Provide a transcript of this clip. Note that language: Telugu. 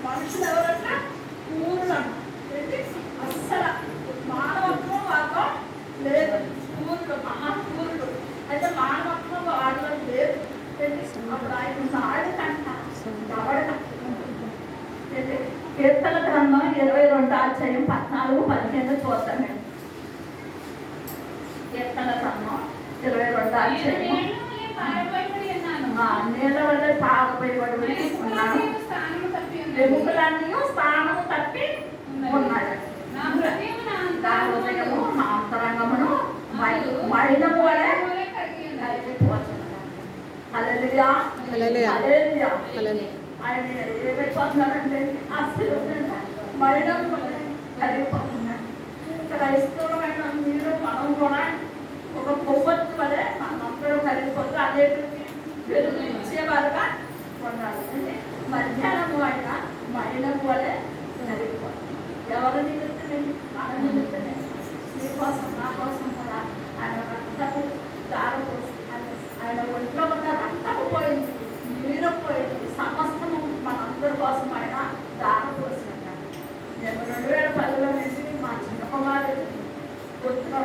మనుషులు ఎవరన్నా పూర్ణులు ఏంటి అస్సలు మానవత్వం వాళ్ళతో లేదు. పూర్ణులు మహాపూర్ణులు అయితే మానవత్వం వాళ్ళలో లేదు. అప్పుడు ఆయన నాడుకంట కీర్తన గ్రంథం 22:14-15 చూద్దామండి. కీర్తన గ్రంథం 22 నీళ్ళ వల్ల పారబోయబడి ఉన్నాను, ఎముకలన్నీ స్థానము తప్పి ఉన్నాడు. నా హృదయము నా అంతరంగమును మైనము వలె హల్లెలూయా హల్లెలూయా. ఆయన ఏమైపోతున్నాడంటే అసలు మరణం వల్ల కలిగిపోతున్నాడు. క్రైస్తవులమైన మీరు మనం కూడా ఒక కొవ్వొత్తు వలె మనందరూ కలిగిపోతూ అదే వెలుగు ఇచ్చేవారుగా ఉండాలి. అంటే మధ్యాహ్నం ఆయన మరణం వలె కలిగిపోతుంది. ఎవరు నిలుస్తున్నాయి? మన నిలుస్తున్నాయి. మీకోసం నా కోసం కూడా ఆయన రక్తపు దారి పోసి ఆయన ఒంట్లో ఉన్న రక్తపు పోయింది, నీరు పోయింది, సమస్తము మనందరి కోసం ఆయన దారి పోసి ఉంటాడు. నేను 2010 నుంచి మా చిన్న కుమారుడు గుర్తుగా